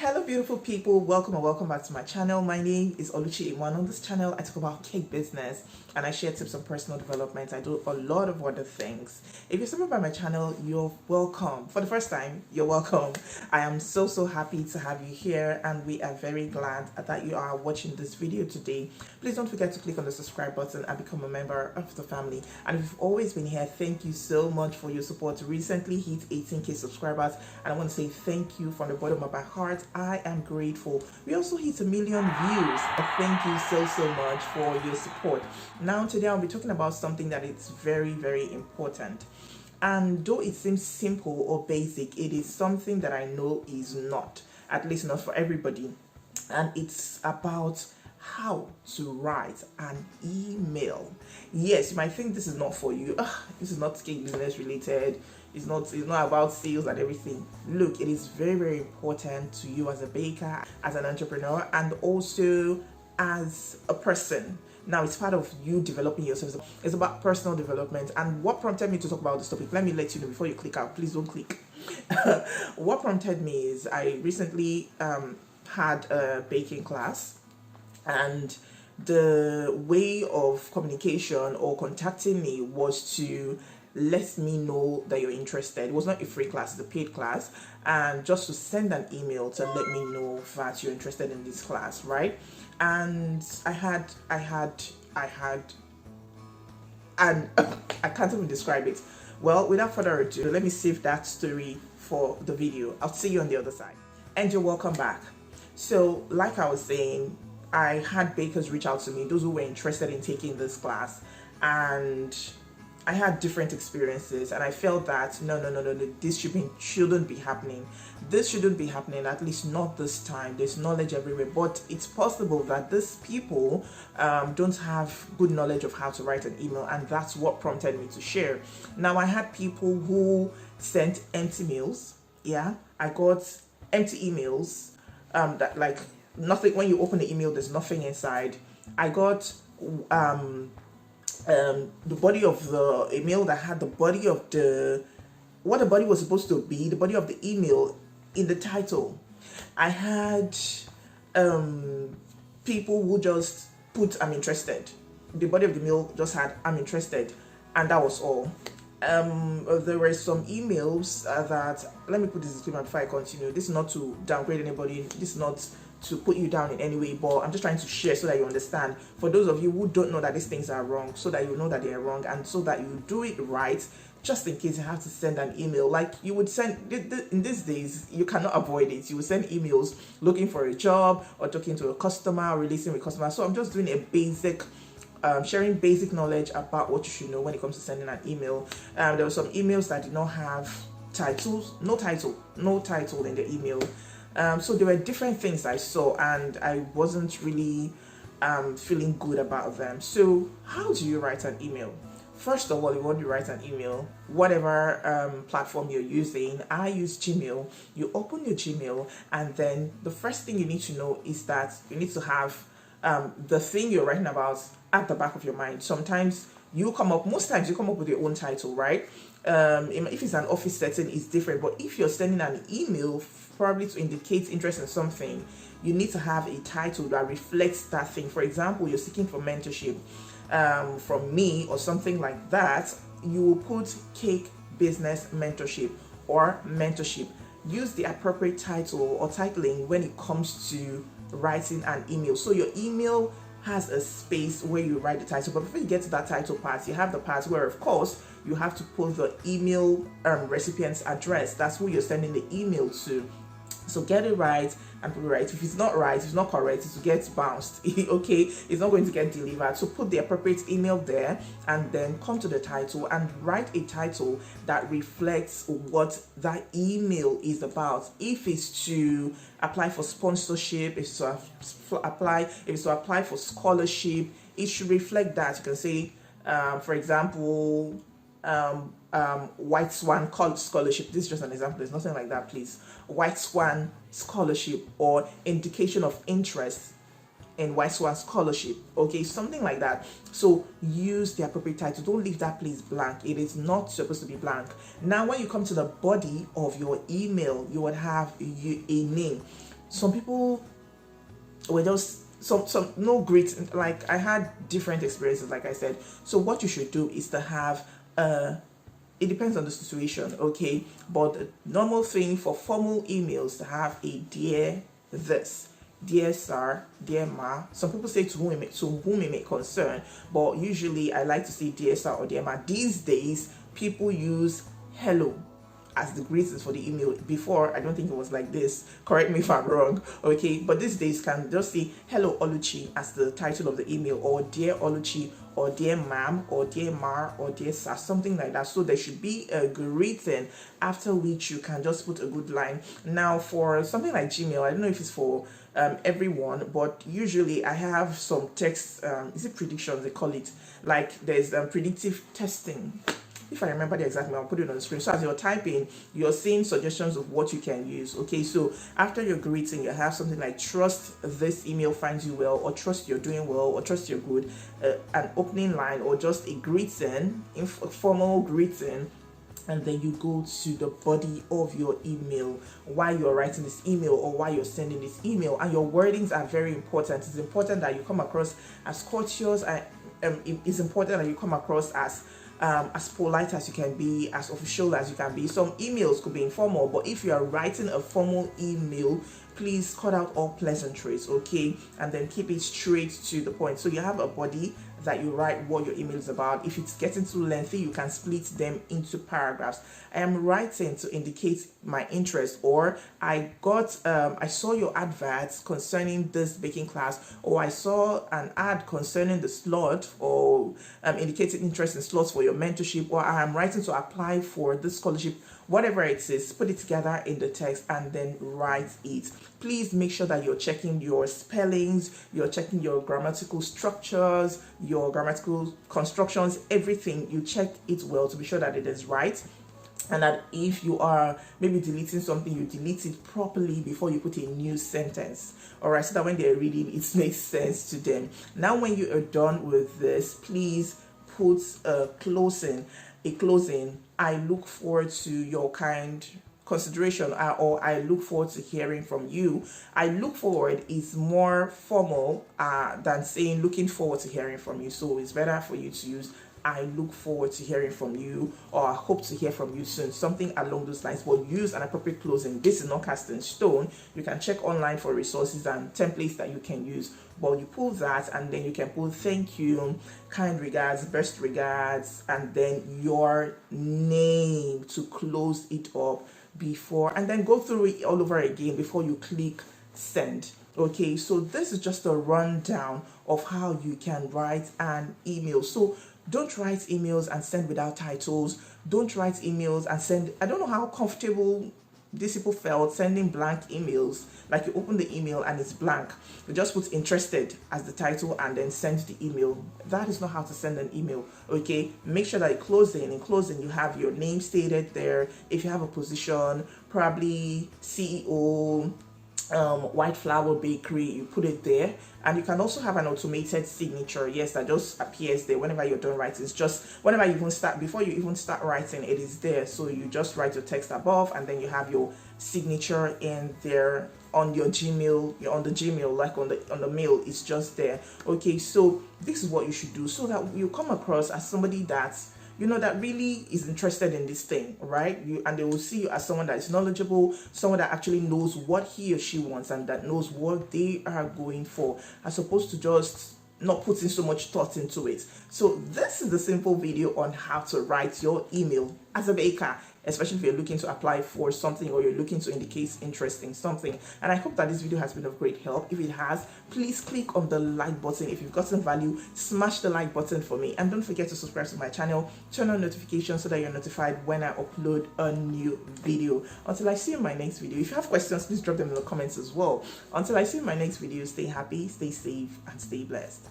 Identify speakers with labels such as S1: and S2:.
S1: Hello beautiful people, welcome and welcome back to my channel. My name is Oluchiimoh, and on this channel I talk about cake business and I share tips on personal development. I do a lot of other things. If you're someone by my channel, you're welcome. For the first time, you're welcome. I am so happy to have you here, and we are very glad that you are watching this video today. Please don't forget to click on the subscribe button and become a member of the family. And if you've always been here, thank you so much for your support. Recently hit 18k subscribers, and I want to say thank you from the bottom of my heart. I am grateful. We also hit 1 million views. Thank you so much for your support. Now today I'll be talking about something that is very important, and though it seems simple or basic, it is something that I know is not, at least not for everybody, and it's about how to write an email. Yes, you might think this is not for you. This is not cake business related. It's not about sales and everything. Look, it is very important to you as a baker, as an entrepreneur, and also as a person. Now it's part of you developing yourself. It's about personal development. And what prompted me to talk about this topic, let me let you know before you click out. Please don't click. What prompted me is I recently had a baking class, and the way of communication or contacting me was to let me know that you're interested. It was not a free class, it's a paid class, and just to send an email to let me know that you're interested in this class, right? And I had and I can't even describe it. Well, without further ado, let me save that story for the video. I'll see you on the other side. And you're welcome back. So like I was saying, I had bakers reach out to me, those who were interested in taking this class, and I had different experiences, and I felt that no, this shouldn't be happening. This shouldn't be happening, at least not this time. There's knowledge everywhere, but it's possible that these people don't have good knowledge of how to write an email, and that's what prompted me to share. Now, I had people who sent empty mails. Yeah, I got empty emails that like nothing. When you open the email, there's nothing inside. I got the body of the email that had the body of what the body was supposed to be, the body of the email in the title. I had people who just put "I'm interested." The body of the mail just had "I'm interested," and that was all. There were some emails that, let me put this disclaimer before I continue. This is not to downgrade anybody. This is not to put you down in any way, but I'm just trying to share so that you understand. For those of you who don't know that these things are wrong, so that you know that they are wrong, and so that you do it right, just in case you have to send an email. Like you would send, in these days, you cannot avoid it. You would send emails looking for a job, or talking to a customer, or releasing with a customer. So I'm just doing a basic sharing basic knowledge about what you should know when it comes to sending an email. There were some emails that did not have titles, no title in the email. So there were different things I saw, and I wasn't really feeling good about them. So how do you write an email? First of all, you want to write an email, whatever platform you're using. I use Gmail. You open your Gmail, and then the first thing you need to know is that you need to have the thing you're writing about at the back of your mind. Sometimes most times you come up with your own title, right? If it's an office setting, it's different. But if you're sending an email, probably to indicate interest in something, you need to have a title that reflects that thing. For example, you're seeking for mentorship from me or something like that. You will put cake business mentorship or mentorship. Use the appropriate title or titling when it comes to writing an email. So your email has a space where you write the title, but before you get to that title part, you have the part where, of course, you have to put the email recipient's address. That's who you're sending the email to. So get it right and put it right. If it's not right, if it's not correct, it will get bounced. Okay, it's not going to get delivered. So put the appropriate email there, and then come to the title and write a title that reflects what that email is about. If it's to apply for sponsorship, if it's to apply for scholarship, it should reflect that. You can say, for example, White Swan scholarship. This is just an example. There's nothing like that, please. White Swan scholarship, or indication of interest in White Swan scholarship. Okay, something like that. So use the appropriate title. Don't leave that place blank. It is not supposed to be blank. Now, when you come to the body of your email, you would have a name. some people were just some no great, like I had different experiences, like I said. So what you should do is to have it depends on the situation, okay? But the normal thing for formal emails to have a dear this, dear sir, dear ma. Some people say to whom it may concern, but usually I like to say dear sir or dear ma. These days, people use hello as the greetings for the email. Before, I don't think it was like this. Correct me if I'm wrong, okay? But these days, can just say hello Oluchi as the title of the email, or dear Oluchi, or dear ma'am, or dear ma, or dear sir, something like that. So there should be a greeting after which you can just put a good line. Now, for something like Gmail, I don't know if it's for everyone, but usually I have some text, is it predictions they call it? Like there's predictive testing. If I remember the exact name, I'll put it on the screen. So as you're typing, you're seeing suggestions of what you can use. Okay, so after your greeting, you have something like trust this email finds you well, or trust you're doing well, or trust you're good, an opening line, or just a greeting, informal greeting. And then you go to the body of your email while you're writing this email or while you're sending this email. And your wordings are very important. It's important that you come across as courteous. It's important that you come across as polite as you can be, as official as you can be. Some emails could be informal, but if you are writing a formal email, please cut out all pleasantries, okay? And then keep it straight to the point. So you have a body that you write what your email is about. If it's getting too lengthy, you can split them into paragraphs. I am writing to indicate my interest, or I saw your adverts concerning this baking class, or I saw an ad concerning the slot, or indicating interest in slots for your mentorship, or I am writing to apply for this scholarship. Whatever it is, put it together in the text and then write it. Please make sure that you're checking your spellings, you're checking your grammatical structures, your grammatical constructions, everything. You check it well to be sure that it is right. And that if you are maybe deleting something, you delete it properly before you put a new sentence. All right, so that when they're reading, it makes sense to them. Now, when you are done with this, please put a closing. I look forward to your kind consideration, or I look forward to hearing from you. I look forward is more formal than saying looking forward to hearing from you. So it's better for you to use I look forward to hearing from you, or I hope to hear from you soon, something along those lines. But use an appropriate closing. This is not cast in stone. You can check online for resources and templates that you can use, but you pull that and then you can put thank you, kind regards, best regards, and then your name to close it up before, and then go through it all over again before you click send. Okay, so this is just a rundown of how you can write an email. So don't write emails and send without titles. Don't write emails and send. I don't know how comfortable these people felt sending blank emails. Like you open the email and it's blank. You just put interested as the title and then send the email. That is not how to send an email. Okay, make sure that in closing you have your name stated there. If you have a position, probably CEO, White Flower Bakery, you put it there. And you can also have an automated signature, yes, that just appears there whenever you're done writing. It's just whenever you even start, before you even start writing, it is there. So you just write your text above and then you have your signature in there on your Gmail, on the Gmail, like on the mail, it's just there. Okay, so this is what you should do so that you come across as somebody that's, you know, that really is interested in this thing, right? And they will see you as someone that is knowledgeable, someone that actually knows what he or she wants and that knows what they are going for, as opposed to just not putting so much thought into it. So this is the simple video on how to write your email as a baker, especially if you're looking to apply for something or you're looking to indicate interest in something. And I hope that this video has been of great help. If it has, please click on the like button. If you've gotten value, smash the like button for me. And don't forget to subscribe to my channel, turn on notifications so that you're notified when I upload a new video. Until I see you in my next video, if you have questions, please drop them in the comments as well. Until I see you in my next video, stay happy, stay safe, and stay blessed.